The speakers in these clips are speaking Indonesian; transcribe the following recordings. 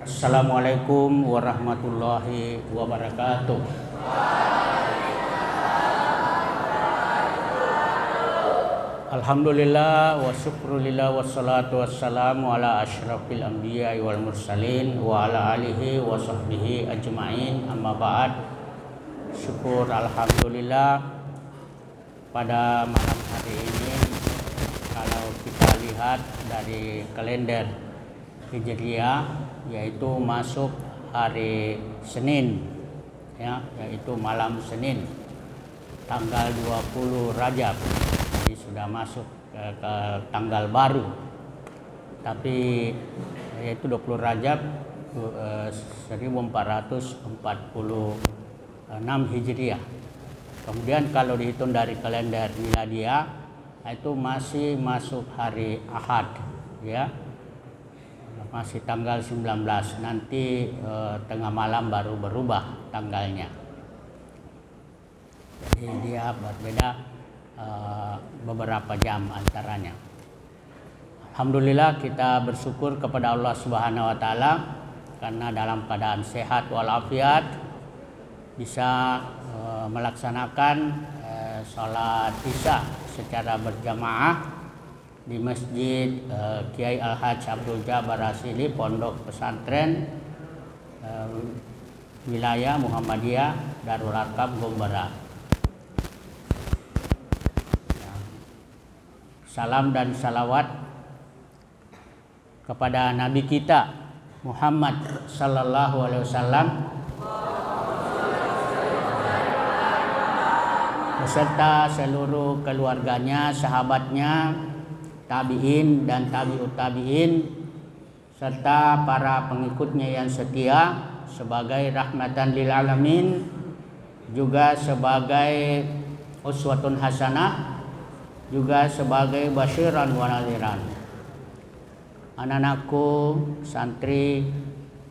Assalamualaikum warahmatullahi wabarakatuh. Alhamdulillah wa syukrulillah wassalatu wassalamu ala asyrafil anbiya wal mursalin wa ala alihi wa sahbihi ajma'in, amma ba'd. Syukur alhamdulillah pada malam hari ini, kalau kita lihat dari kalender Hijriah, yaitu masuk hari Senin, yaitu malam Senin tanggal 20 Rajab. Jadi sudah masuk ke tanggal baru, tapi yaitu 20 Rajab 1446 Hijriah. Kemudian kalau dihitung dari kalender Miladiah, itu masih masuk hari Ahad, masih tanggal 19. Nanti tengah malam baru berubah tanggalnya. Jadi dia berbeda beberapa jam antaranya. Alhamdulillah kita bersyukur kepada Allah Subhanahu wa taala karena dalam keadaan sehat walafiat bisa melaksanakan sholat Isya secara berjamaah di Masjid Kiai Al-Hajj Abdul Jabbar Asili, Pondok Pesantren Wilayah Muhammadiyah Darul Arqam Gombera. Salam dan salawat kepada Nabi kita Muhammad sallallahu alaihi wasallam beserta seluruh keluarganya, sahabatnya, tabi'in dan tabi'ut tabi'in, serta para pengikutnya yang setia sebagai rahmatan lil alamin, juga sebagai uswatun hasanah, juga sebagai basyiran wa nadhiran. Anak-anakku santri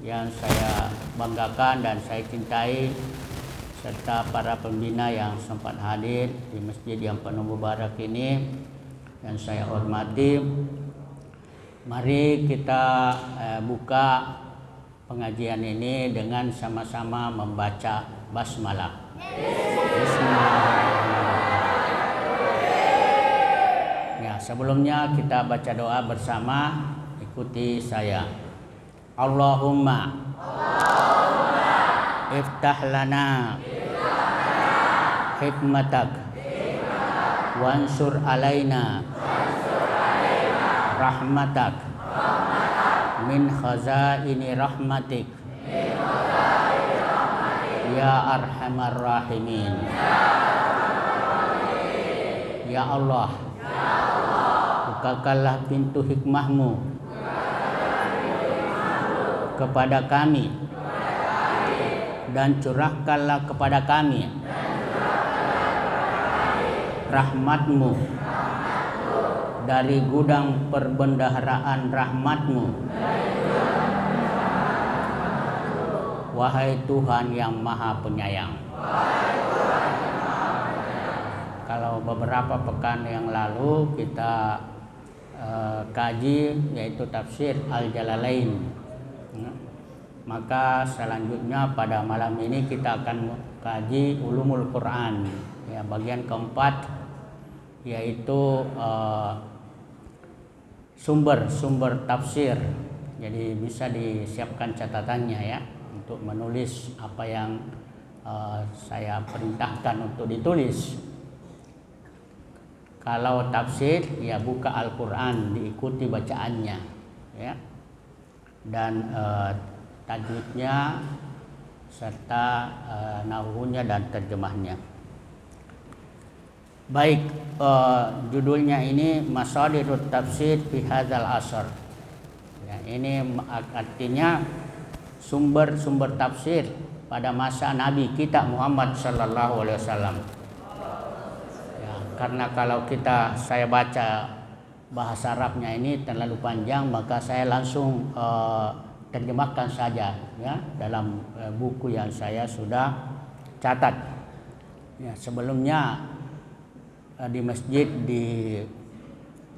yang saya banggakan dan saya cintai, serta para pembina yang sempat hadir di masjid yang penuh mubarak ini yang saya hormati, mari kita buka pengajian ini dengan sama-sama membaca basmalah. Ya, sebelumnya kita baca doa bersama, ikuti saya. Allahumma iftah lana hikmatak wansur alaina rahmatak min khazaini rahmatik ya arhamar rahimin. Ya Allah, bukakanlah pintu hikmahmu kepada kami dan curahkanlah kepada kami rahmatmu dari gudang perbendaharaan rahmatmu. Wahai Tuhan yang Maha Penyayang. Kalau beberapa pekan yang lalu kita kaji yaitu tafsir Al-Jalalain, maka selanjutnya pada malam ini kita akan kaji Ulumul Quran, bagian keempat, yaitu sumber-sumber tafsir. Jadi bisa disiapkan catatannya untuk menulis apa yang saya perintahkan untuk ditulis. Kalau tafsir, buka Al-Quran, diikuti bacaannya, dan tajwidnya serta nahwunya dan terjemahnya. Baik, judulnya ini Masadirut Tafsir fi Hadzal Asr. Ini artinya sumber-sumber tafsir pada masa Nabi kita Muhammad sallallahu alaihi wasallam. Karena kalau saya baca bahasa Arabnya ini terlalu panjang, maka saya langsung terjemahkan saja dalam buku yang saya sudah catat. Sebelumnya di masjid di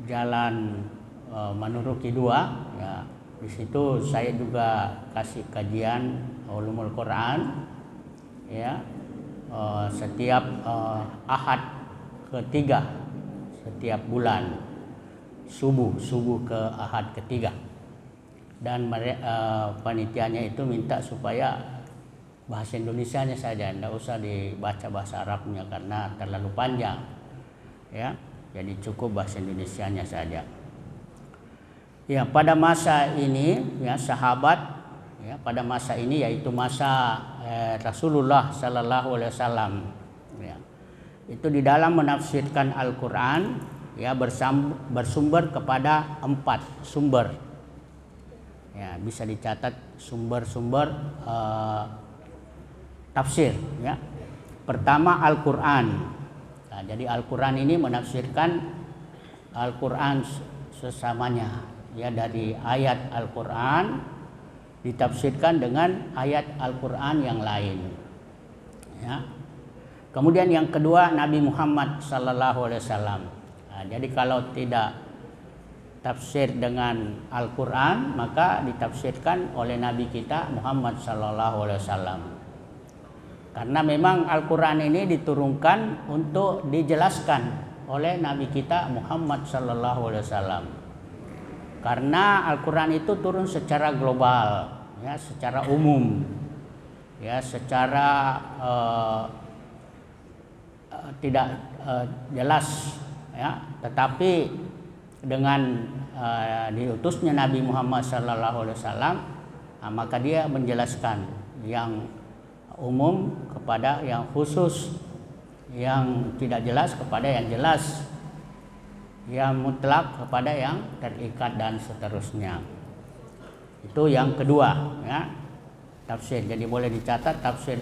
Jalan Manuruki 2, Di situ saya juga kasih kajian ulumul Quran, ya, setiap Ahad ketiga setiap bulan, subuh ke Ahad ketiga. Dan panitianya itu minta supaya bahasa Indonesianya saja, tidak usah dibaca bahasa Arabnya karena terlalu panjang, ya. Jadi cukup bahasa Indonesianya saja. Ya, pada masa ini, ya, sahabat, ya, pada masa ini yaitu masa Rasulullah Sallallahu Alaihi Wasallam, ya, itu di dalam menafsirkan Al-Quran, ya, bersumber kepada 4 sumber. Ya, bisa dicatat sumber-sumber tafsir, ya. Pertama Al-Quran. Nah, jadi Al-Quran ini menafsirkan Al-Quran sesamanya, ya, dari ayat Al-Quran ditafsirkan dengan ayat Al-Quran yang lain, ya. Kemudian yang kedua Nabi Muhammad Sallallahu Alaihi Wasallam. Nah, jadi kalau tidak tafsir dengan Al-Quran, maka ditafsirkan oleh Nabi kita Muhammad Sallallahu Alaihi Wasallam. Karena memang Al-Quran ini diturunkan untuk dijelaskan oleh Nabi kita Muhammad Sallallahu Alaihi Wasallam. Karena Al-Quran itu turun secara global, ya, secara umum, ya, secara tidak jelas, ya. Tetapi dengan diutusnya Nabi Muhammad Sallallahu Alaihi Wasallam, maka dia menjelaskan yang umum kepada yang khusus, yang tidak jelas kepada yang jelas, yang mutlak kepada yang terikat dan seterusnya. Itu yang kedua, ya, tafsir. Jadi boleh dicatat tafsir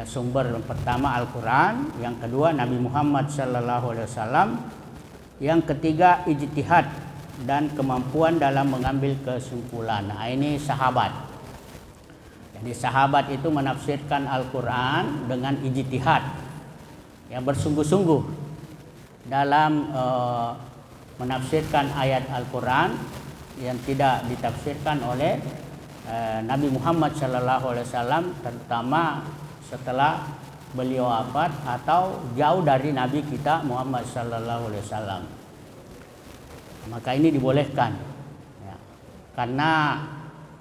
sumber pertama Al-Quran, yang kedua Nabi Muhammad Sallallahu Alaihi Wasallam, yang ketiga ijtihad dan kemampuan dalam mengambil kesimpulan. Nah, ini sahabat. Jadi sahabat itu menafsirkan Al-Quran dengan ijtihad, yang bersungguh-sungguh dalam menafsirkan ayat Al-Quran yang tidak ditafsirkan oleh Nabi Muhammad Sallallahu Alaihi Wasallam, terutama setelah beliau wafat atau jauh dari Nabi kita Muhammad Sallallahu Alaihi Wasallam. Maka ini dibolehkan, ya, karena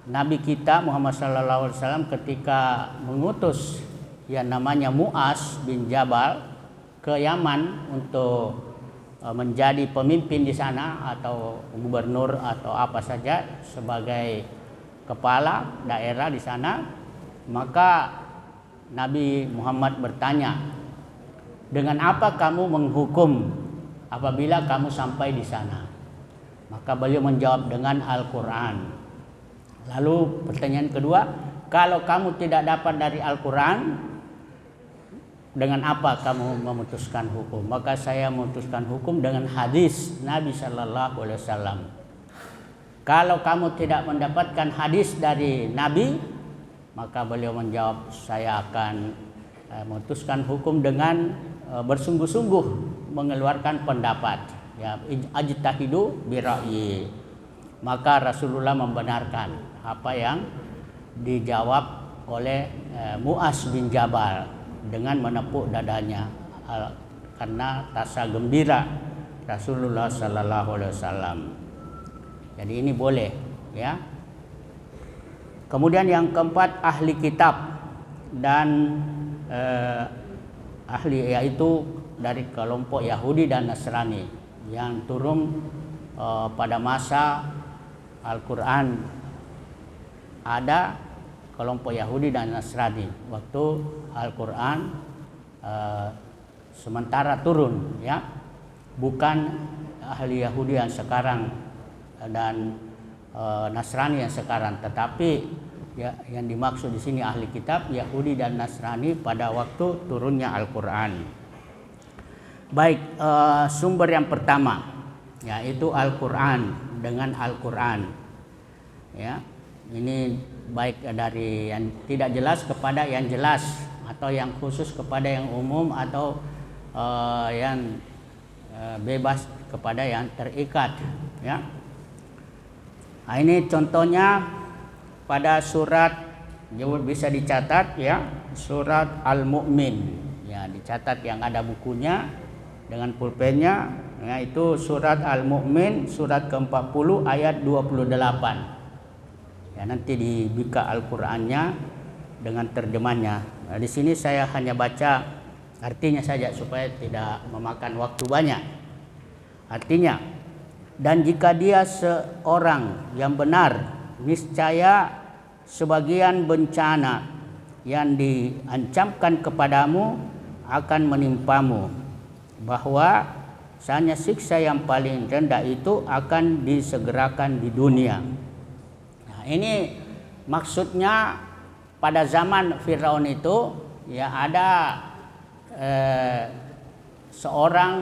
Nabi kita Muhammad Sallallahu Alaihi Wasallam ketika mengutus yang namanya Mu'az bin Jabal ke Yaman untuk menjadi pemimpin di sana atau gubernur atau apa saja sebagai kepala daerah di sana, maka Nabi Muhammad bertanya, dengan apa kamu menghukum apabila kamu sampai di sana? Maka beliau menjawab dengan Al-Quran. Lalu pertanyaan kedua, kalau kamu tidak dapat dari Al-Quran, dengan apa kamu memutuskan hukum? Maka saya memutuskan hukum dengan hadis Nabi Sallallahu Alaihi Wasallam. Kalau kamu tidak mendapatkan hadis dari Nabi, maka beliau menjawab, saya akan memutuskan hukum dengan bersungguh-sungguh mengeluarkan pendapat, ya, ajtahidu bira'yi. Maka Rasulullah membenarkan apa yang dijawab oleh Mu'az bin Jabal dengan menepuk dadanya karena rasa gembira Rasulullah Sallallahu Alaihi Wasallam. Jadi ini boleh, ya. Kemudian yang keempat ahli kitab dan ahli, yaitu dari kelompok Yahudi dan Nasrani yang turun pada masa Al-Quran. Ada kelompok Yahudi dan Nasrani waktu Al-Quran sementara turun, ya, bukan ahli Yahudi yang sekarang dan Nasrani yang sekarang, tetapi ya, yang dimaksud di sini ahli kitab Yahudi dan Nasrani pada waktu turunnya Al-Quran. Baik, sumber yang pertama yaitu Al-Quran dengan Al-Quran, ya. Ini baik dari yang tidak jelas kepada yang jelas, atau yang khusus kepada yang umum, atau yang bebas kepada yang terikat, ya. Nah, ini contohnya pada surat, bisa dicatat ya, surat Al-Mu'min. Ya, dicatat yang ada bukunya dengan pulpennya. Ya, itu surat Al-Mu'min, surat ke-40 ayat 28. Ya, nanti dibuka Al-Qur'annya dengan terjemahnya. Nah, di sini saya hanya baca artinya saja supaya tidak memakan waktu banyak. Artinya, dan jika dia seorang yang benar, niscaya sebagian bencana yang diancamkan kepadamu akan menimpamu, bahwa hanya siksa yang paling rendah itu akan disegerakan di dunia. Nah, ini maksudnya pada zaman Firaun itu ya ada seorang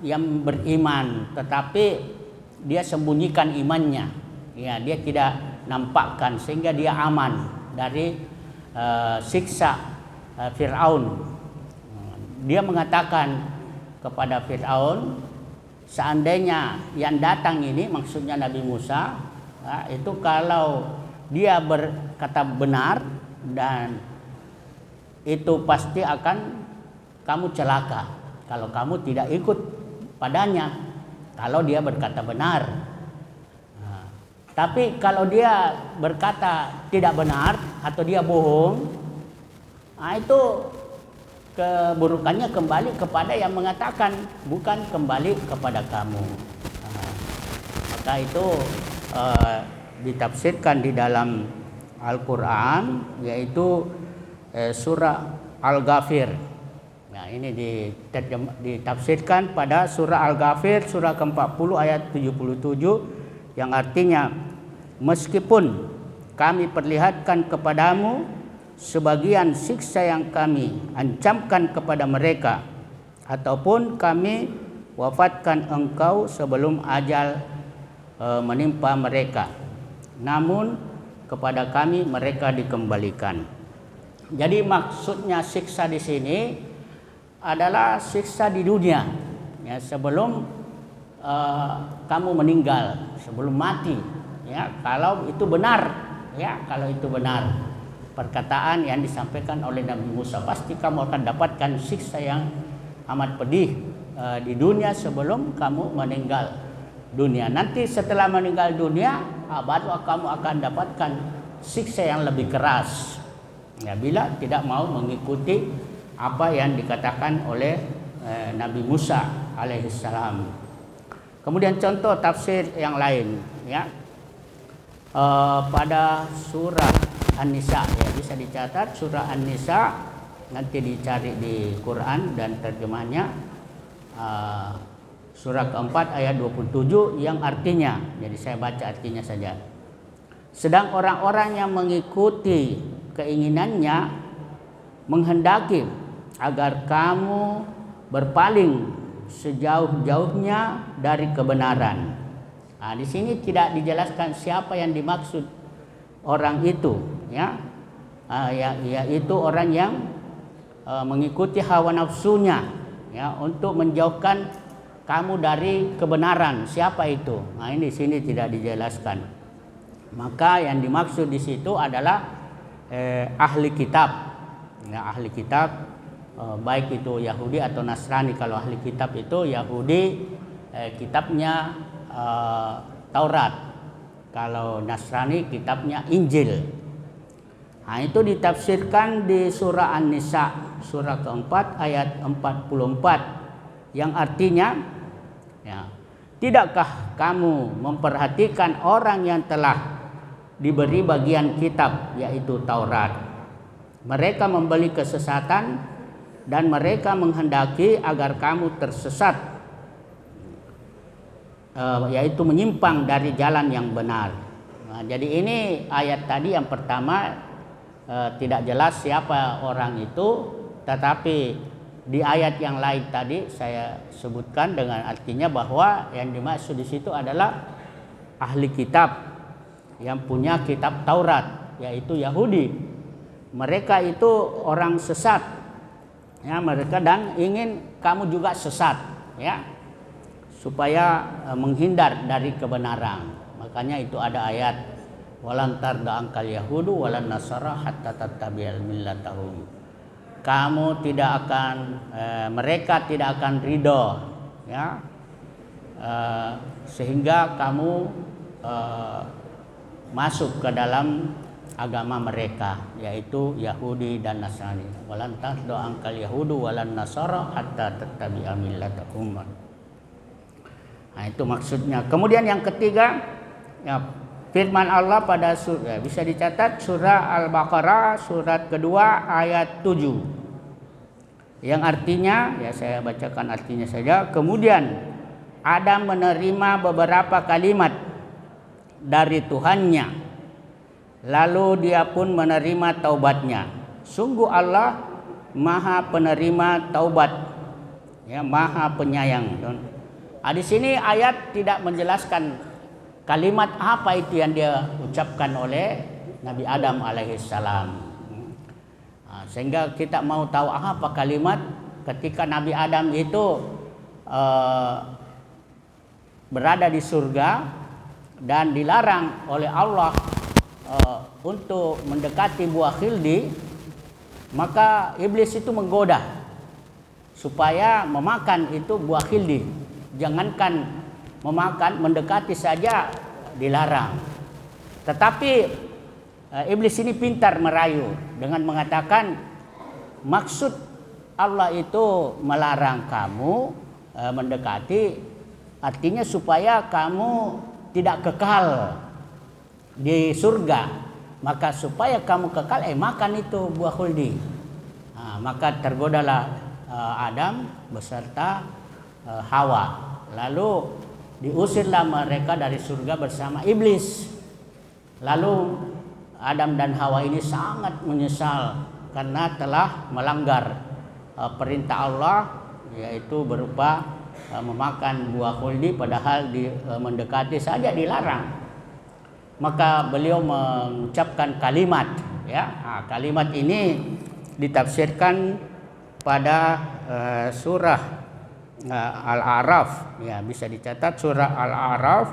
yang beriman tetapi dia sembunyikan imannya. Ya, dia tidak nampakkan sehingga dia aman dari siksa Firaun. Dia mengatakan kepada Firaun, seandainya yang datang ini, maksudnya Nabi Musa, itu kalau dia berkata benar, dan itu pasti akan kamu celaka kalau kamu tidak ikut padanya, kalau dia berkata benar. Tapi kalau dia berkata tidak benar atau dia bohong, itu keburukannya kembali kepada yang mengatakan, bukan kembali kepada kamu. Maka itu ditafsirkan di dalam Al-Quran, yaitu surah Al-Ghafir. Nah, ini ditafsirkan pada surah Al-Ghafir, surah ke-40 ayat 77, yang artinya, meskipun kami perlihatkan kepadamu sebagian siksa yang kami ancamkan kepada mereka, ataupun kami wafatkan engkau sebelum ajal menimpa mereka, namun kepada kami mereka dikembalikan. Jadi maksudnya siksa di sini adalah siksa di dunia, ya, sebelum kamu meninggal, sebelum mati, ya, kalau itu benar, ya, kalau itu benar perkataan yang disampaikan oleh Nabi Musa, pasti kamu akan dapatkan siksa yang amat pedih di dunia sebelum kamu meninggal dunia. Nanti setelah meninggal dunia, baru kamu akan dapatkan siksa yang lebih keras, ya, bila tidak mau mengikuti apa yang dikatakan oleh Nabi Musa alaihissalam. Kemudian contoh tafsir yang lain, ya, pada surah An-Nisa, ya, bisa dicatat surah An-Nisa, nanti dicari di Quran dan terjemahnya, surah keempat ayat 27, yang artinya, jadi saya baca artinya saja. Sedang orang-orang yang mengikuti keinginannya menghendaki agar kamu berpaling sejauh-jauhnya dari kebenaran. Nah, di sini tidak dijelaskan siapa yang dimaksud orang itu, ya, yaitu orang yang mengikuti hawa nafsunya, ya, untuk menjauhkan kamu dari kebenaran. Siapa itu? Nah, ini di sini tidak dijelaskan. Maka yang dimaksud di situ adalah ahli kitab, ya, ahli kitab. Baik itu Yahudi atau Nasrani. Kalau ahli kitab itu Yahudi, kitabnya Taurat. Kalau Nasrani kitabnya Injil. Nah, itu ditafsirkan di surah An-Nisa, surah keempat ayat 44, yang artinya, ya, tidakkah kamu memperhatikan orang yang telah diberi bagian kitab, yaitu Taurat? Mereka membeli kesesatan dan mereka menghendaki agar kamu tersesat, yaitu menyimpang dari jalan yang benar. Nah, jadi ini ayat tadi yang pertama tidak jelas siapa orang itu, tetapi di ayat yang lain tadi saya sebutkan dengan artinya bahwa yang dimaksud di situ adalah ahli kitab yang punya kitab Taurat, yaitu Yahudi. Mereka itu orang sesat, ya, mereka, dan ingin kamu juga sesat, ya, supaya menghindar dari kebenaran. Makanya itu ada ayat walan tarda angkal yahudu walan nasara hatta tattabi'al millatahum. Kamu tidak akan mereka tidak akan ridho, ya, sehingga kamu masuk ke dalam agama mereka, yaitu Yahudi dan Nasrani. Walan tarda angkal yahudu walan nasara hatta tattabi'a millatahum. Nah, itu maksudnya. Kemudian yang ketiga, ya, firman Allah pada surah, bisa dicatat surah Al-Baqarah surat kedua ayat 7. Yang artinya, ya saya bacakan artinya saja. Kemudian Adam menerima beberapa kalimat dari Tuhannya, lalu dia pun menerima taubatnya. Sungguh Allah Maha penerima taubat, ya, Maha penyayang. Di sini ayat tidak menjelaskan kalimat apa itu yang dia ucapkan oleh Nabi Adam alaihissalam. Sehingga kita mau tahu apa kalimat ketika Nabi Adam itu berada di surga dan dilarang oleh Allah untuk mendekati buah khildi, maka iblis itu menggoda supaya memakan itu buah khildi. Jangankan memakan, mendekati saja dilarang. Tetapi iblis ini pintar merayu dengan mengatakan maksud Allah itu melarang kamu mendekati, artinya supaya kamu tidak kekal di surga. Maka supaya kamu kekal, makan itu buah khuldi. Maka tergodalah Adam beserta Hawa. Lalu diusirlah mereka dari surga bersama iblis. Lalu Adam dan Hawa ini sangat menyesal karena telah melanggar perintah Allah, yaitu berupa memakan buah khuldi, padahal mendekati saja dilarang. Maka beliau mengucapkan kalimat, ya. Kalimat ini ditafsirkan pada surah Al-A'raf, ya, bisa dicatat surah Al-A'raf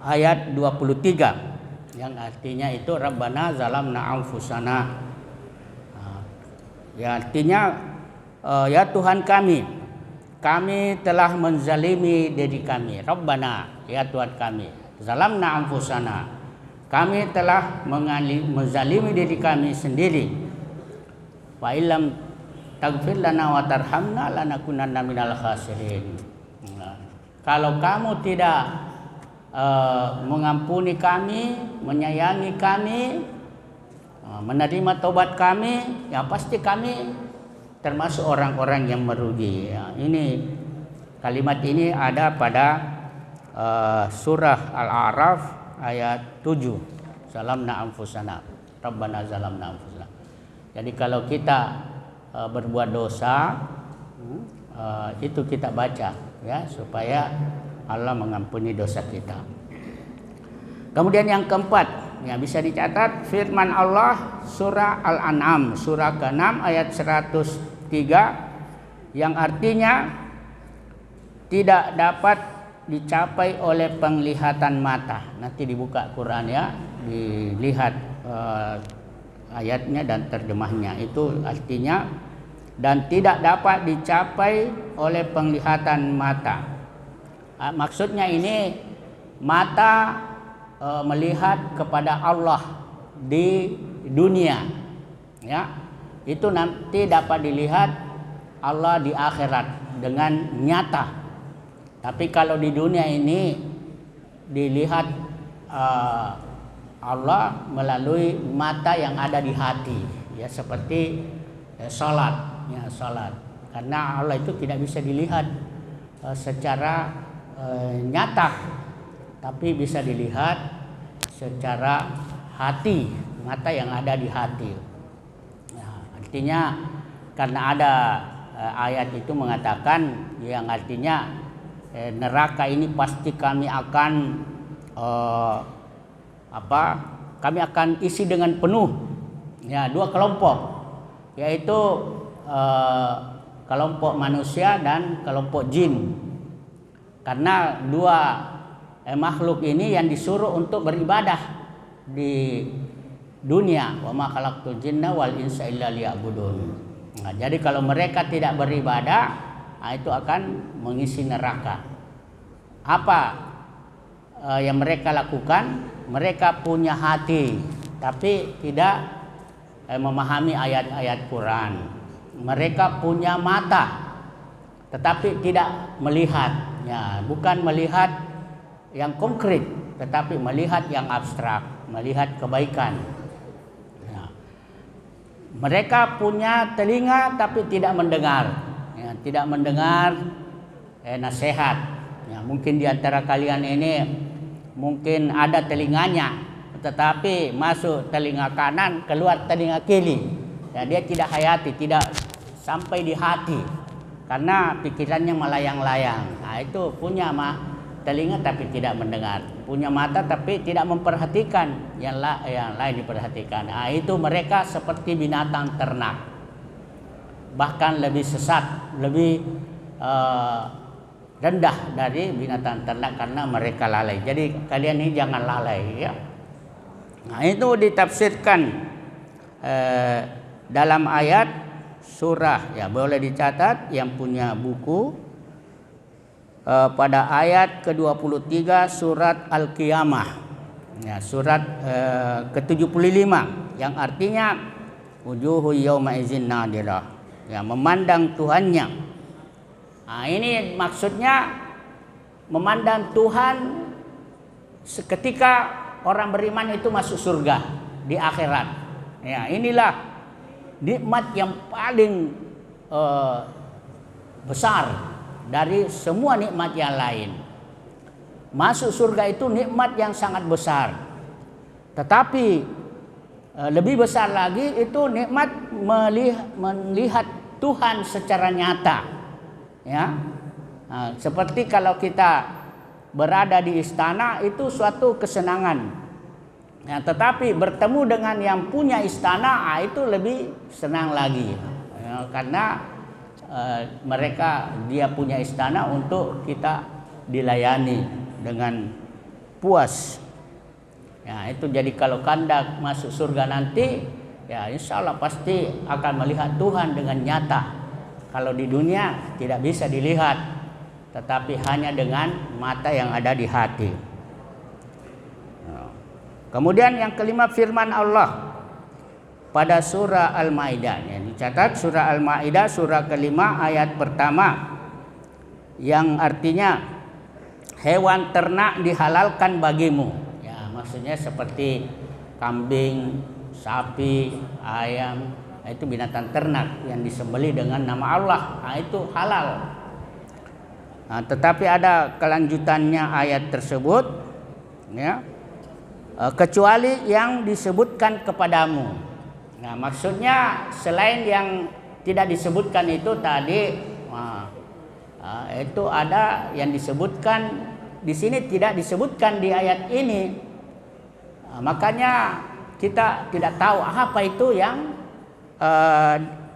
ayat 23 yang artinya itu Rabbana zalamna anfusana. Ya, artinya ya Tuhan kami telah menzalimi diri kami. Rabbana, ya Tuhan kami, zalamna anfusana, kami telah menzalimi diri kami sendiri. Wa illam taghfir lana wa tarhamna lanakunanna minal khasirin. Kalau kamu tidak mengampuni kami, menyayangi kami, menerima taubat kami, ya pasti kami termasuk orang-orang yang merugi. Ya, ini kalimat ini ada pada surah Al-A'raf ayat 7. Zalamna anfusana, Rabbana zalamna anfusana. Jadi kalau kita berbuat dosa, itu kita baca, ya, supaya Allah mengampuni dosa kita. Kemudian yang keempat, ya, bisa dicatat firman Allah surah Al-An'am surah ke-6 ayat 103 yang artinya tidak dapat dicapai oleh penglihatan mata. Nanti dibuka Quran, ya, dilihat ayatnya dan terjemahnya. Itu artinya dan tidak dapat dicapai oleh penglihatan mata. Maksudnya ini mata melihat kepada Allah di dunia, ya, itu nanti dapat dilihat Allah di akhirat dengan nyata. Tapi kalau di dunia ini dilihat Allah melalui mata yang ada di hati, ya, seperti salat, ya, salat. Karena Allah itu tidak bisa dilihat secara nyata, tapi bisa dilihat secara hati, mata yang ada di hati. Nah, artinya karena ada ayat itu mengatakan yang artinya neraka ini pasti kami akan kami akan isi dengan penuh, ya, dua kelompok, yaitu kelompok manusia dan kelompok jin. Karena dua makhluk ini yang disuruh untuk beribadah di dunia. Wa ma khalaqtul jinna wal insa illa liya'budun. Nah, jadi kalau mereka tidak beribadah, itu akan mengisi neraka. Apa yang mereka lakukan? Mereka punya hati tapi tidak memahami ayat-ayat Quran. Mereka punya mata tetapi tidak melihat, ya, bukan melihat yang konkret tetapi melihat yang abstrak, melihat kebaikan. Ya. Mereka punya telinga tapi tidak mendengar, ya, tidak mendengar nasihat. Ya, mungkin di antara kalian ini mungkin ada telinganya, tetapi masuk telinga kanan, keluar telinga kiri. Ya, dia tidak hayati, tidak sampai di hati, karena pikirannya melayang-layang. Nah, itu punya telinga tapi tidak mendengar, punya mata tapi tidak memperhatikan yang lain diperhatikan. Nah, itu mereka seperti binatang ternak, bahkan lebih sesat, lebih rendah dari binatang ternak karena mereka lalai. Jadi kalian ini jangan lalai, ya. Nah, itu ditafsirkan dalam ayat surah, ya, boleh dicatat yang punya buku pada ayat ke-23 surat Al-Qiyamah, ya, surat ke-75 yang artinya wujuhu yauma idzin nadirah, ya, memandang Tuhannya. Nah, ini maksudnya memandang Tuhan seketika orang beriman itu masuk surga di akhirat. Ya, inilah nikmat yang paling besar dari semua nikmat yang lain. Masuk surga itu nikmat yang sangat besar. Tetapi lebih besar lagi itu nikmat melihat Tuhan secara nyata. Ya, nah, seperti kalau kita berada di istana itu suatu kesenangan. Ya, tetapi bertemu dengan yang punya istana, itu lebih senang lagi. Ya, karena dia punya istana untuk kita dilayani dengan puas. Ya, itu jadi kalau Anda masuk surga nanti, ya insya Allah pasti akan melihat Tuhan dengan nyata. Kalau di dunia tidak bisa dilihat, tetapi hanya dengan mata yang ada di hati. Kemudian yang kelima, firman Allah pada surah Al-Maidah. Ya, dicatat surah Al-Maidah surah kelima ayat pertama yang artinya hewan ternak dihalalkan bagimu. Ya, maksudnya seperti kambing, sapi, ayam. Itu binatang ternak yang disembelih dengan nama Allah, itu halal. Nah, tetapi ada kelanjutannya ayat tersebut, ya, kecuali yang disebutkan kepadamu. Nah, maksudnya selain yang tidak disebutkan itu tadi, itu ada yang disebutkan di sini tidak disebutkan di ayat ini. Makanya kita tidak tahu apa itu yang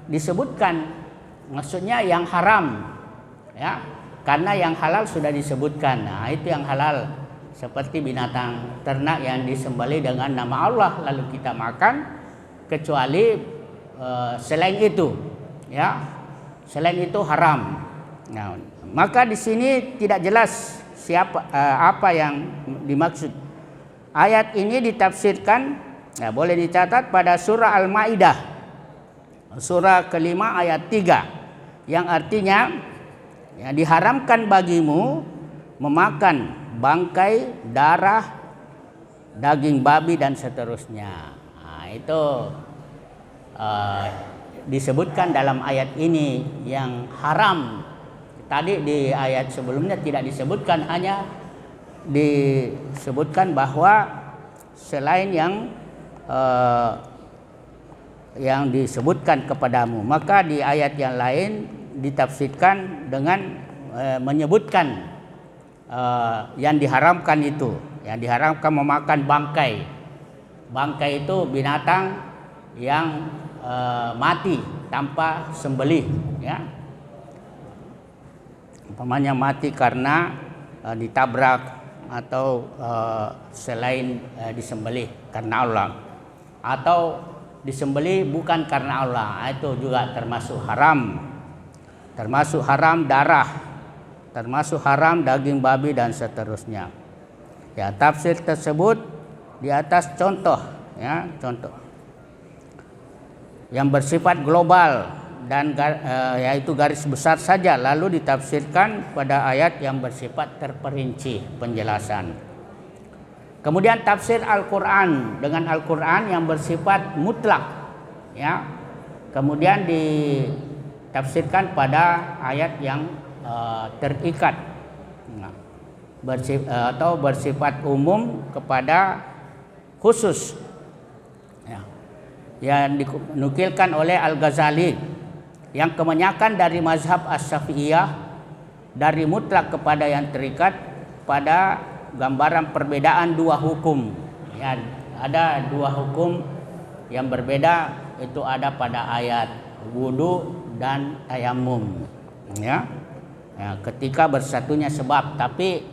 disebutkan, maksudnya yang haram, ya, karena yang halal sudah disebutkan. Nah, itu yang halal seperti binatang ternak yang disembelih dengan nama Allah lalu kita makan, kecuali selain itu, ya, selain itu haram. Nah, maka di sini tidak jelas apa yang dimaksud. Ayat ini ditafsirkan, ya, boleh dicatat pada surah Al-Maidah surah kelima ayat 3 yang artinya, ya, diharamkan bagimu memakan bangkai, darah, daging babi dan seterusnya. Nah, itu disebutkan dalam ayat ini yang haram. Tadi di ayat sebelumnya tidak disebutkan, hanya disebutkan bahwa selain yang disebutkan kepadamu. Maka di ayat yang lain ditafsirkan dengan menyebutkan yang diharamkan itu. Yang diharamkan memakan bangkai. Bangkai itu binatang yang mati tanpa sembelih, ya. Umpamanya mati karena ditabrak atau selain disembelih karena Allah, atau disembelih bukan karena Allah, itu juga termasuk haram. Termasuk haram darah, termasuk haram daging babi dan seterusnya. Ya, tafsir tersebut di atas contoh, ya, contoh yang bersifat global dan yaitu garis besar saja, lalu ditafsirkan pada ayat yang bersifat terperinci penjelasan. Kemudian tafsir Al-Quran dengan Al-Quran yang bersifat mutlak, ya, kemudian ditafsirkan pada ayat yang terikat, atau bersifat umum kepada khusus, ya, yang dinukilkan oleh Al-Ghazali, yang kebanyakan dari mazhab As-Syafi'iyah dari mutlak kepada yang terikat pada gambaran perbedaan dua hukum. Ya, ada dua hukum yang berbeda, itu ada pada ayat wudu dan tayamum. Ya, ketika bersatunya sebab, tapi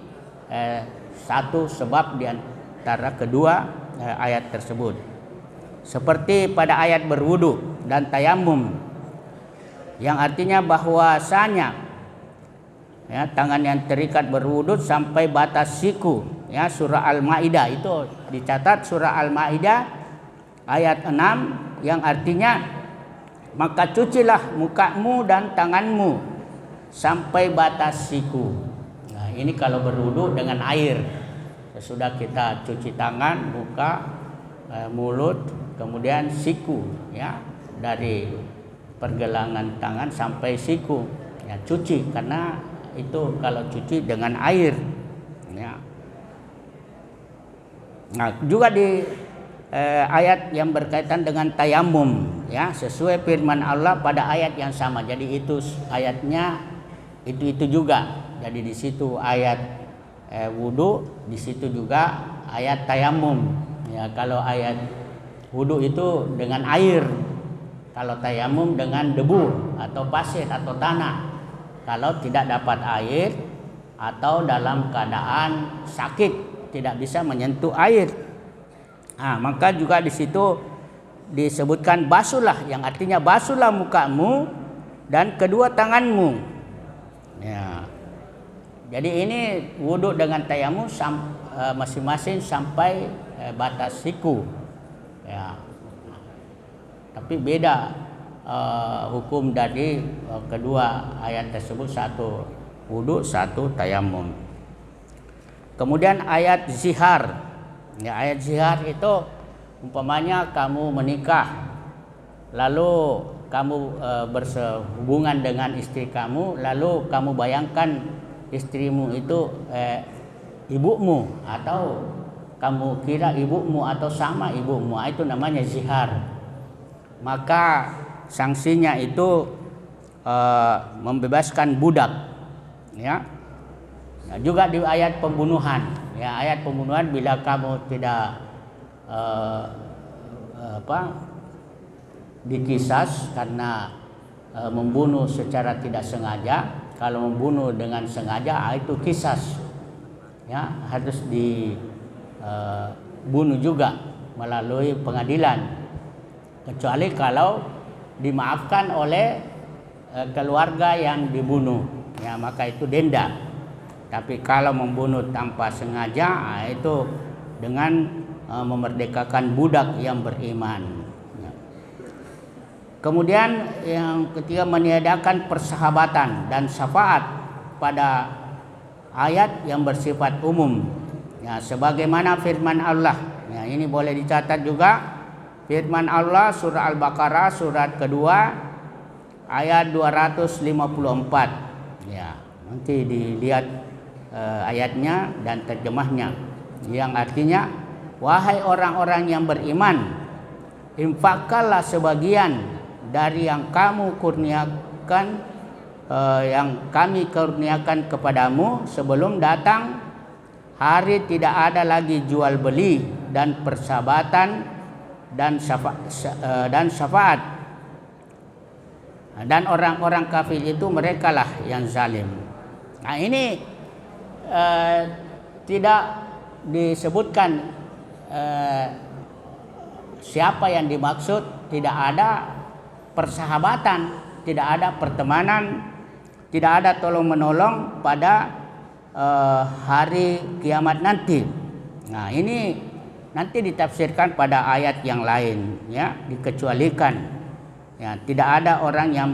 satu sebab di antara kedua ayat tersebut. Seperti pada ayat berwudu dan tayamum, yang artinya bahwasanya, ya, tangan yang terikat berwudu sampai batas siku, ya, surah Al-Maidah, itu dicatat surah Al-Maidah ayat 6, yang artinya maka cucilah mukamu dan tanganmu sampai batas siku. Nah, ini kalau berwudu dengan air, sesudah kita cuci tangan, muka, mulut, kemudian siku, ya, dari pergelangan tangan sampai siku, ya, cuci, karena itu kalau cuci dengan air, ya. Nah, juga di ayat yang berkaitan dengan tayamum, ya, sesuai firman Allah pada ayat yang sama. Jadi itu ayatnya itu juga. Jadi di situ ayat wudu, di situ juga ayat tayamum. Ya, kalau ayat wudu itu dengan air, kalau tayamum dengan debu atau pasir atau tanah. Kalau tidak dapat air atau dalam keadaan sakit tidak bisa menyentuh air, nah, maka juga di situ disebutkan basuhlah, yang artinya basuhlah mukamu dan kedua tanganmu. Ya, jadi ini wudu dengan tayamum masing-masing sampai batas siku. Ya, tapi beda hukum dari kedua ayat tersebut, satu wudu, satu tayamum. Kemudian ayat zihar, ya, ayat zihar itu umpamanya kamu menikah, lalu kamu berhubungan dengan istri kamu, lalu kamu bayangkan istrimu itu ibumu, atau kamu kira ibumu atau sama ibumu, itu namanya zihar. Maka sanksinya itu membebaskan budak, ya. Nah, juga di ayat pembunuhan, ya, ayat pembunuhan, bila kamu tidak dikisas karena membunuh secara tidak sengaja, kalau membunuh dengan sengaja itu kisas, ya, harus dibunuh juga melalui pengadilan, kecuali kalau dimaafkan oleh keluarga yang dibunuh, ya, maka itu denda. Tapi kalau membunuh tanpa sengaja, itu dengan memerdekakan budak yang beriman. Ya. Kemudian yang ketiga, meniadakan persahabatan dan syafaat pada ayat yang bersifat umum, ya, sebagaimana firman Allah. Ya, ini boleh dicatat juga firman Allah surah Al-Baqarah surat kedua ayat 254. Ya, nanti dilihat ayatnya dan terjemahnya, yang artinya, wahai orang-orang yang beriman, infakkanlah sebagian dari yang kamu kurniakan, yang kami kurniakan kepadamu sebelum datang hari tidak ada lagi jual beli dan persahabatan dan syafaat, dan orang-orang kafir itu merekalah yang zalim. Nah, ini tidak disebutkan siapa yang dimaksud, tidak ada persahabatan, tidak ada pertemanan, tidak ada tolong menolong pada hari kiamat nanti. Nah, ini nanti ditafsirkan pada ayat yang lain, ya, dikecualikan. Ya, tidak ada orang yang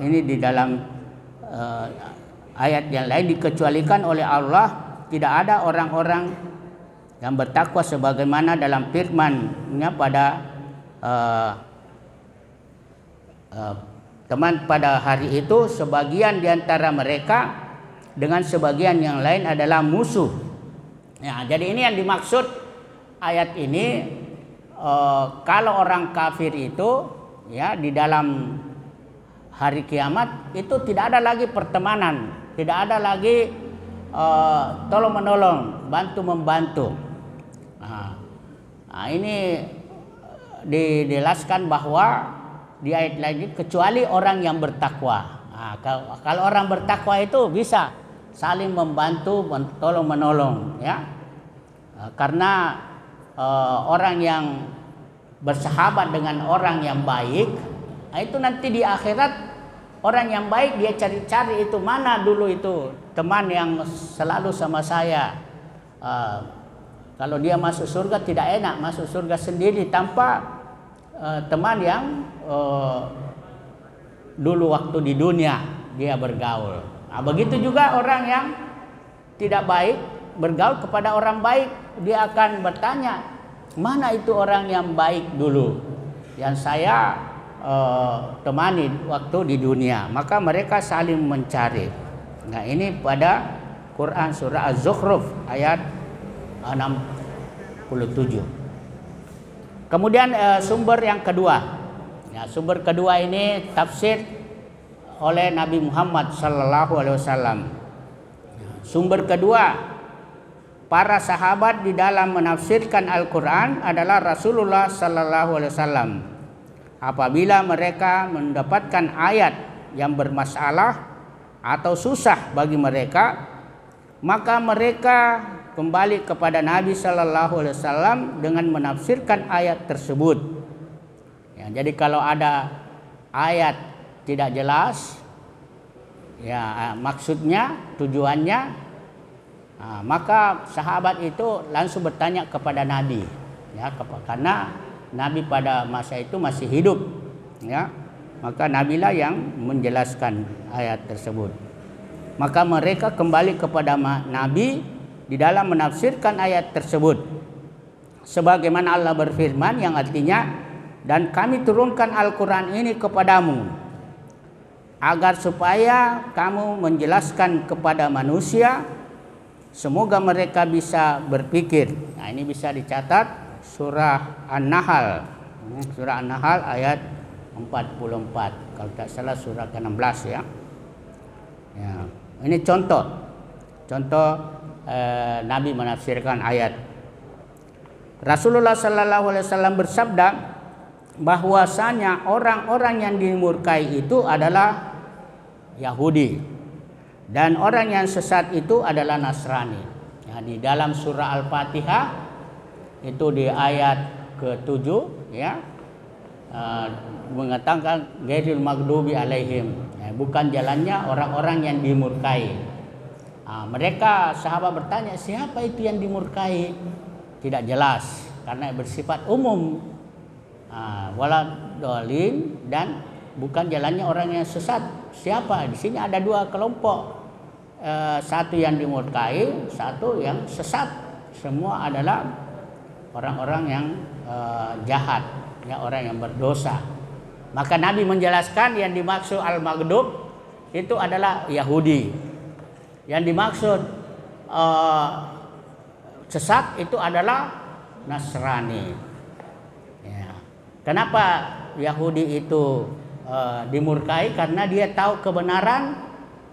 ini di dalam ayat yang lain dikecualikan oleh Allah. Tidak ada orang-orang yang bertakwa sebagaimana dalam firman-Nya pada teman pada hari itu, sebagian di antara mereka dengan sebagian yang lain adalah musuh. Ya, jadi ini yang dimaksud ayat ini. Kalau orang kafir itu, ya, di dalam hari kiamat itu tidak ada lagi pertemanan, tidak ada lagi tolong menolong, bantu membantu. Nah, ini dijelaskan bahwa di ayat lain kecuali orang yang bertakwa. Nah, kalau orang bertakwa itu bisa saling membantu, tolong menolong, ya. Karena orang yang bersahabat dengan orang yang baik, nah itu nanti di akhirat orang yang baik dia cari-cari itu mana dulu itu teman yang selalu sama saya. Kalau dia masuk surga tidak enak, masuk surga sendiri tanpa teman yang dulu waktu di dunia dia bergaul. Nah, begitu juga orang yang tidak baik bergaul kepada orang baik, dia akan bertanya, mana itu orang yang baik dulu yang saya temani waktu di dunia. Maka mereka saling mencari. Nah, ini pada Quran surah Az-Zukhruf ayat 67. Kemudian sumber yang kedua, ya, sumber kedua ini tafsir oleh Nabi Muhammad sallallahu alaihi wasallam. Sumber kedua para sahabat di dalam menafsirkan Al-Quran adalah Rasulullah sallallahu alaihi wasallam. Apabila mereka mendapatkan ayat yang bermasalah atau susah bagi mereka, maka mereka kembali kepada Nabi sallallahu alaihi wasallam dengan menafsirkan ayat tersebut. Ya, jadi kalau ada ayat tidak jelas, ya maksudnya, tujuannya, maka sahabat itu langsung bertanya kepada Nabi, ya, karena Nabi pada masa itu masih hidup, ya, maka Nabilah yang menjelaskan ayat tersebut. Maka mereka kembali kepada Nabi di dalam menafsirkan ayat tersebut, sebagaimana Allah berfirman yang artinya, dan kami turunkan Al-Quran ini kepadamu agar supaya kamu menjelaskan kepada manusia, semoga mereka bisa berpikir. Nah, ini bisa dicatat surah An-Nahl, surah An-Nahl ayat 44, kalau tak salah surah ke-16, ya. Ya, ini contoh Nabi menafsirkan ayat. Rasulullah sallallahu alaihi wasallam bersabda bahwasanya orang-orang yang dimurkai itu adalah Yahudi dan orang yang sesat itu adalah Nasrani. Ya, di dalam surah Al-Fatihah itu di ayat ke-7, ya, mengatakan ghairil maghdubi alaihim, ya, bukan jalannya orang-orang yang dimurkai. Mereka sahabat bertanya, siapa itu yang dimurkai? Tidak jelas karena bersifat umum. Waladolin, dan bukan jalannya orang yang sesat. Siapa? Di sini ada dua kelompok. Satu yang dimurkai, satu yang sesat. Semua adalah orang-orang yang jahat, ya, orang yang berdosa. Maka Nabi menjelaskan yang dimaksud al-maghdub itu adalah Yahudi. Yang dimaksud sesat itu adalah Nasrani. Ya. Kenapa Yahudi itu dimurkai? Karena dia tahu kebenaran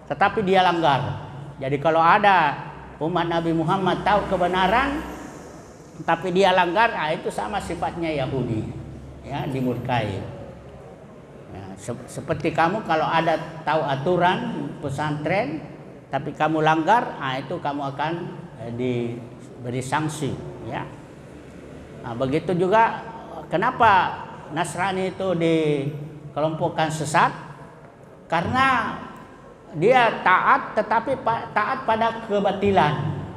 tetapi dia langgar. Jadi kalau ada umat Nabi Muhammad tahu kebenaran tapi dia langgar, itu sama sifatnya Yahudi, ya, dimurkai. Ya, seperti kamu kalau ada tahu aturan pesantren tapi kamu langgar, itu kamu akan diberi sanksi, ya. Nah, begitu juga kenapa Nasrani itu dikelompokkan sesat? Karena dia taat, tetapi taat pada kebatilan,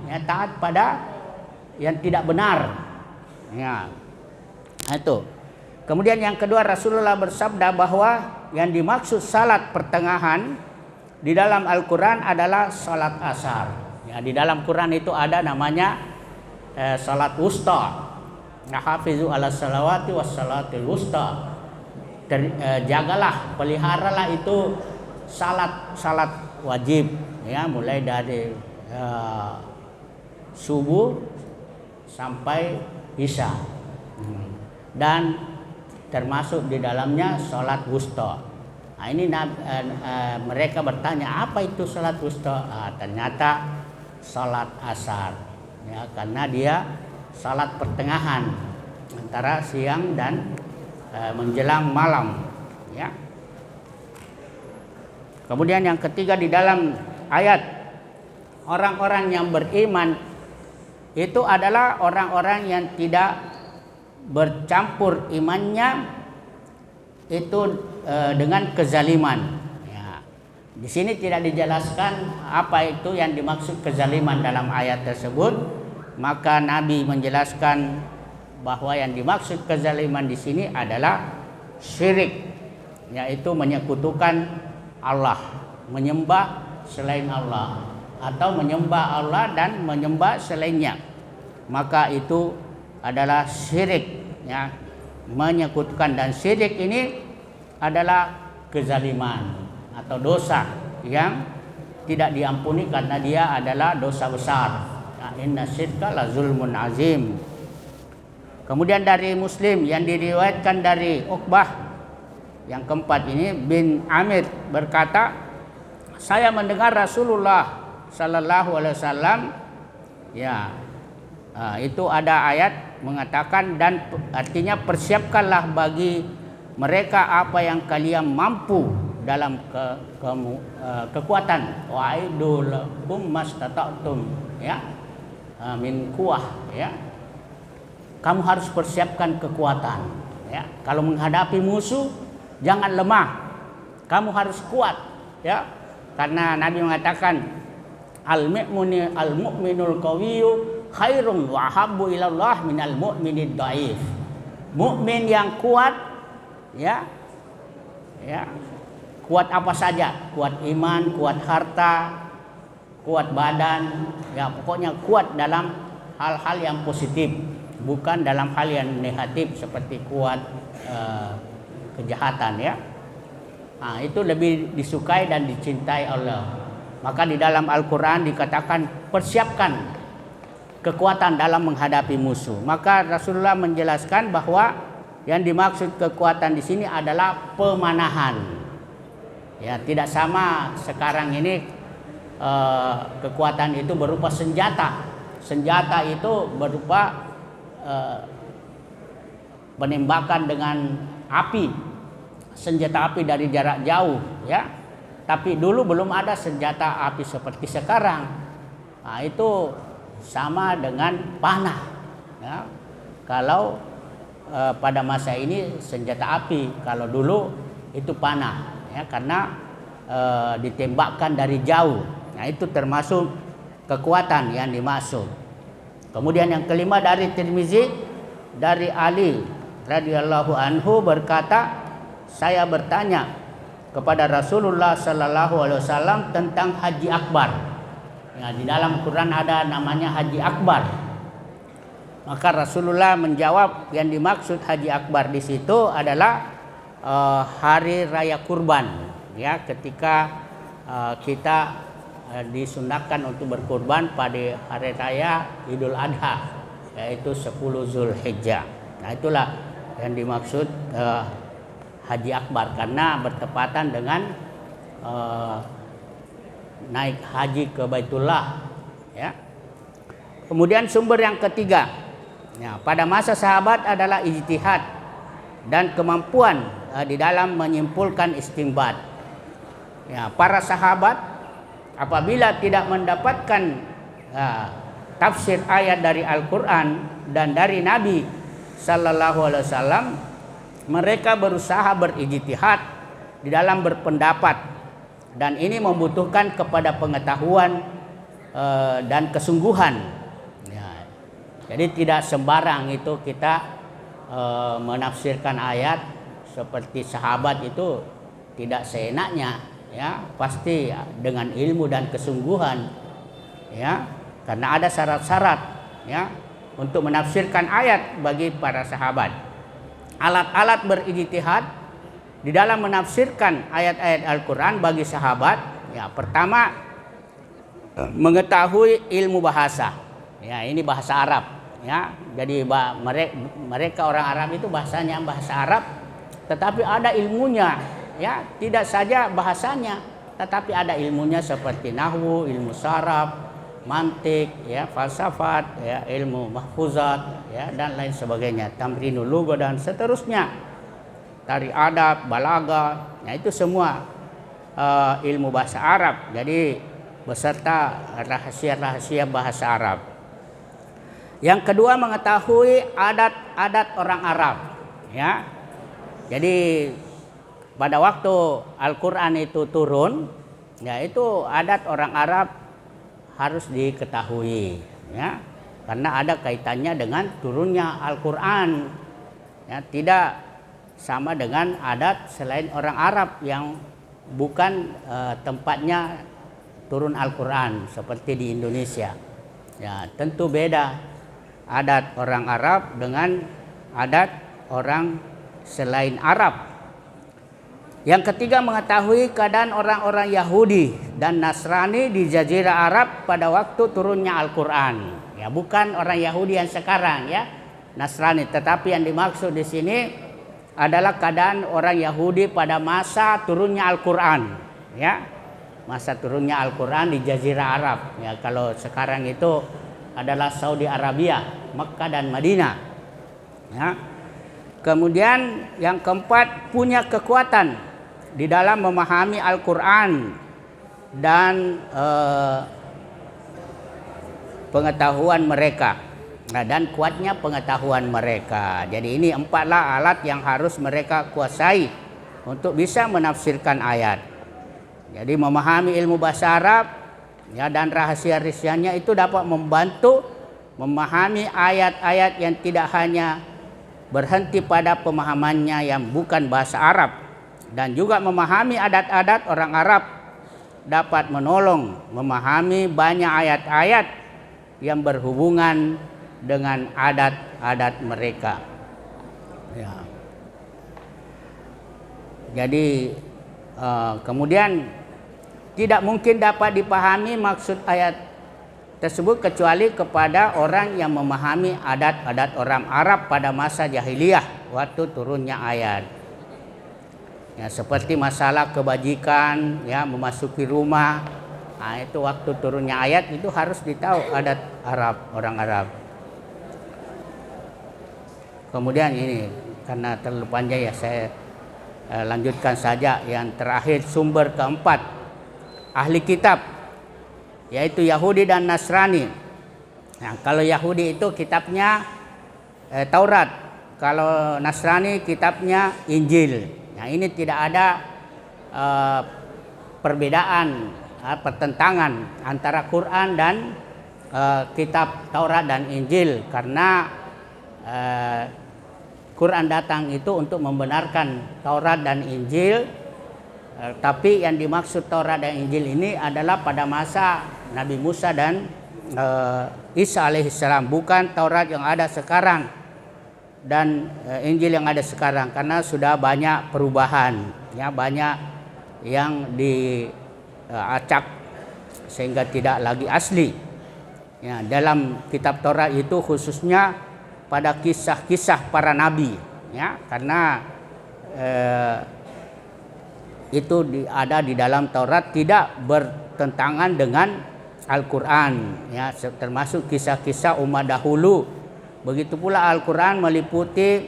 ya, taat pada yang tidak benar, ya. Nah, itu. Kemudian yang kedua, Rasulullah bersabda bahwa yang dimaksud salat pertengahan di dalam Al-Quran adalah salat asar. Ya, di dalam Quran itu ada namanya salat wusta. Nah, hafizu ala salawati was salatil wusta. Jagalah, peliharalah itu salat wajib, ya, mulai dari subuh sampai isya, dan termasuk di dalamnya salat wusta. Nah, ini mereka bertanya, apa itu salat wusta? Ternyata salat asar, ya, karena dia salat pertengahan antara siang dan menjelang malam, ya. Kemudian yang ketiga, di dalam ayat, orang-orang yang beriman itu adalah orang-orang yang tidak bercampur imannya itu dengan kezaliman. Ya. Di sini tidak dijelaskan apa itu yang dimaksud kezaliman dalam ayat tersebut. Maka Nabi menjelaskan bahwa yang dimaksud kezaliman di sini adalah syirik, yaitu menyekutukan Allah, menyembah selain Allah, atau menyembah Allah dan menyembah selainnya. Maka itu adalah syirik, ya, menyekutukan. Dan syirik ini adalah kezaliman atau dosa yang tidak diampuni karena dia adalah dosa besar. Inna syirka la zulmun azim. Kemudian dari Muslim yang diriwayatkan dari Uqbah yang keempat ini bin Amir berkata, saya mendengar Rasulullah sallallahu alaihi wasallam, ya, itu ada ayat mengatakan, dan artinya persiapkanlah bagi mereka apa yang kalian mampu dalam kekuatan. Wa'idul lakum mastata'tum, ya, min kuah, ya. Kamu harus persiapkan kekuatan, ya. Kalau menghadapi musuh jangan lemah, kamu harus kuat, ya. Karena Nabi mengatakan al-mu'minul qawiyyu khairun wa habbu ilallah minal mu'minid dhaif. Mukmin yang kuat, ya, ya, kuat apa saja, kuat iman, kuat harta, kuat badan, ya, pokoknya kuat dalam hal-hal yang positif, bukan dalam hal yang negatif seperti kuat kejahatan, ya. Nah, itu lebih disukai dan dicintai Allah. Maka di dalam Al-Quran dikatakan persiapkan kekuatan dalam menghadapi musuh. Maka Rasulullah menjelaskan bahwa yang dimaksud kekuatan di sini adalah pemanahan. Ya, tidak sama sekarang ini kekuatan itu berupa senjata. Senjata itu berupa penembakan dengan api, senjata api dari jarak jauh, ya. Tapi dulu belum ada senjata api seperti sekarang. Nah, itu sama dengan panah, ya. Kalau pada masa ini senjata api, kalau dulu itu panah, ya, karena ditembakkan dari jauh. Nah, itu termasuk kekuatan yang dimaksud. Kemudian yang kelima dari Tirmizi, dari Ali radhiyallahu anhu berkata, saya bertanya kepada Rasulullah sallallahu alaihi wasallam tentang haji akbar. Ya, di dalam Quran ada namanya haji akbar. Maka Rasulullah menjawab, yang dimaksud haji akbar di situ adalah hari raya kurban, ya, ketika kita disunahkan untuk berkurban pada hari raya Idul Adha, yaitu 10 Zulhijjah. Nah, itulah yang dimaksud haji akbar, karena bertepatan dengan naik haji ke Baitullah, ya. Kemudian sumber yang ketiga, ya, pada masa sahabat adalah ijtihad dan kemampuan di dalam menyimpulkan istinbat. Ya, para sahabat apabila tidak mendapatkan tafsir ayat dari Al-Quran dan dari Nabi Sallallahu Alaihi Wasallam, mereka berusaha berijtihad di dalam berpendapat, dan ini membutuhkan kepada pengetahuan dan kesungguhan. Ya, jadi tidak sembarang itu kita menafsirkan ayat seperti sahabat itu tidak seenaknya, ya pasti dengan ilmu dan kesungguhan, ya karena ada syarat-syarat ya untuk menafsirkan ayat bagi para sahabat. Alat-alat berijtihad di dalam menafsirkan ayat-ayat Al-Quran bagi sahabat, ya pertama mengetahui ilmu bahasa, ya ini bahasa Arab, ya jadi mereka orang Arab itu bahasanya bahasa Arab, tetapi ada ilmunya, ya tidak saja bahasanya, tetapi ada ilmunya seperti nahwu, ilmu saraf, mantik, ya falsafat, ya ilmu mahfuzat, ya dan lain sebagainya, tamrinul lugha dan seterusnya, tari adab, balaghah, ya itu semua ilmu bahasa Arab. Jadi beserta rahasia-rahasia bahasa Arab. Yang kedua mengetahui adat-adat orang Arab, ya. Jadi pada waktu Al-Quran itu turun, ya itu adat orang Arab harus diketahui, ya karena ada kaitannya dengan turunnya Al-Quran, ya tidak sama dengan adat selain orang Arab yang bukan tempatnya turun Al-Quran seperti di Indonesia. Ya tentu beda adat orang Arab dengan adat orang selain Arab. Yang ketiga mengetahui keadaan orang-orang Yahudi dan Nasrani di Jazirah Arab pada waktu turunnya Al-Quran. Ya bukan orang Yahudi yang sekarang, ya Nasrani, tetapi yang dimaksud di sini adalah keadaan orang Yahudi pada masa turunnya Al-Quran, ya masa turunnya Al-Quran di Jazirah Arab. Ya kalau sekarang itu adalah Saudi Arabia, Makkah dan Madinah. Ya. Kemudian yang keempat punya kekuatan di dalam memahami Al-Quran dan pengetahuan mereka, dan kuatnya pengetahuan mereka. Jadi ini empatlah alat yang harus mereka kuasai untuk bisa menafsirkan ayat. Jadi memahami ilmu bahasa Arab, ya dan rahasia-rahasianya itu dapat membantu memahami ayat-ayat yang tidak hanya berhenti pada pemahamannya yang bukan bahasa Arab, dan juga memahami adat-adat orang Arab dapat menolong memahami banyak ayat-ayat yang berhubungan dengan adat-adat mereka. Ya. Jadi kemudian tidak mungkin dapat dipahami maksud ayat tersebut kecuali kepada orang yang memahami adat-adat orang Arab pada masa jahiliyah waktu turunnya ayat. Ya, seperti masalah kebajikan, ya memasuki rumah, nah, itu waktu turunnya ayat itu harus ditahu adat Arab, orang Arab. Kemudian ini karena terlalu panjang ya saya lanjutkan saja yang terakhir, sumber keempat ahli kitab, yaitu Yahudi dan Nasrani. Nah, kalau Yahudi itu kitabnya Taurat, kalau Nasrani kitabnya Injil. Nah ini tidak ada perbedaan, pertentangan antara Quran dan kitab Taurat dan Injil, karena Quran datang itu untuk membenarkan Taurat dan Injil, tapi yang dimaksud Taurat dan Injil ini adalah pada masa Nabi Musa dan Isa alaihissalam, bukan Taurat yang ada sekarang dan Injil yang ada sekarang, karena sudah banyak perubahan, ya banyak yang diacak sehingga tidak lagi asli. Ya, dalam kitab Taurat itu khususnya pada kisah-kisah para nabi, ya karena itu ada di dalam Taurat, tidak bertentangan dengan Al-Quran, ya termasuk kisah-kisah umat dahulu. Begitu pula Al-Quran meliputi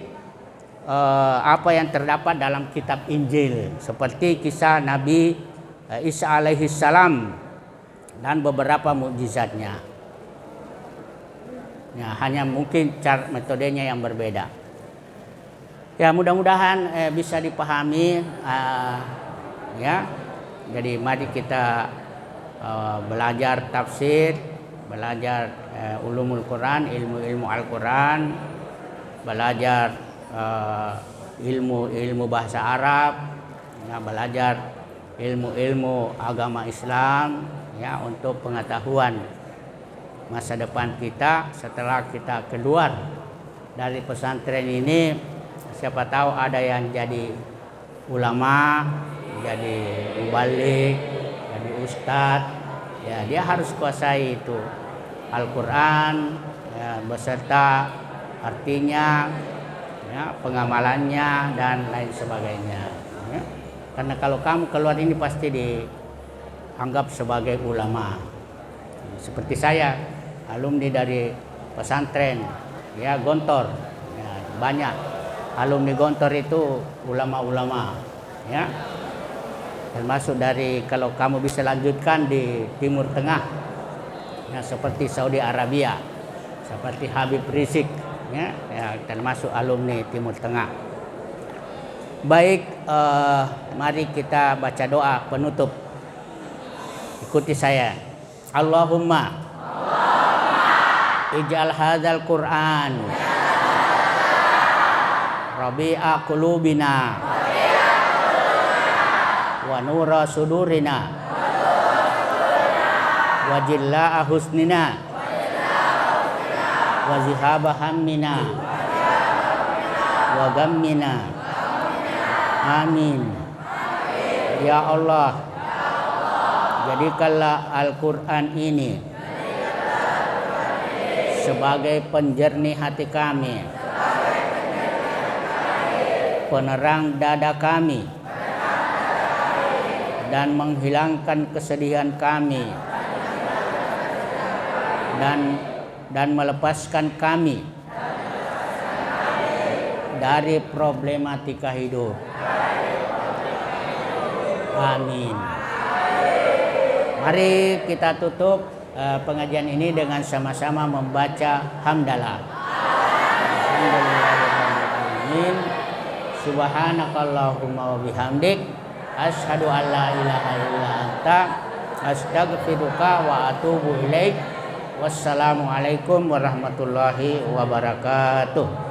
apa yang terdapat dalam kitab Injil, seperti kisah Nabi Isa alaihissalam dan beberapa mukjizatnya. Ya, hanya mungkin cara metodenya yang berbeda. Ya, mudah-mudahan bisa dipahami ya. Jadi mari kita belajar tafsir, belajar ulumul Quran, ilmu-ilmu Al-Quran, belajar ilmu bahasa Arab, ya, belajar ilmu-ilmu agama Islam, ya, untuk pengetahuan masa depan kita setelah kita keluar dari pesantren ini. Siapa tahu ada yang jadi ulama, jadi mubalik, jadi ustadz, ya dia harus kuasai itu Al-Quran, ya, beserta artinya, ya, pengamalannya dan lain sebagainya, ya. Karena kalau kamu keluar ini pasti dianggap sebagai ulama. Seperti saya, alumni dari pesantren, ya, Gontor, ya, banyak alumni Gontor itu ulama-ulama, ya. Termasuk dari, kalau kamu bisa lanjutkan di Timur Tengah, ya, seperti Saudi Arabia, seperti Habib Rizik, ya, termasuk alumni Timur Tengah. Baik, mari kita baca doa penutup. Ikuti saya. Allahumma ij'al hadzal Qur'an rabi'a qulubina wa nura sudurina wa jillaa husnina wa zihaba hammina wa gammina. Amin. Ya Allah, jadikanlah Al-Quran ini sebagai penjernih hati kami, penerang dada kami, dan menghilangkan kesedihan kami, dan melepaskan kami dari problematika hidup. Amin. Mari kita tutup pengajian ini dengan sama-sama membaca hamdalah. Alhamdulillahirrahmanirrahim. Subhanakallahumma wa bihamdik, asyhadu an la ilaha illa anta, astaghfiruka wa atubu ilaik. Wassalamualaikum warahmatullahi wabarakatuh.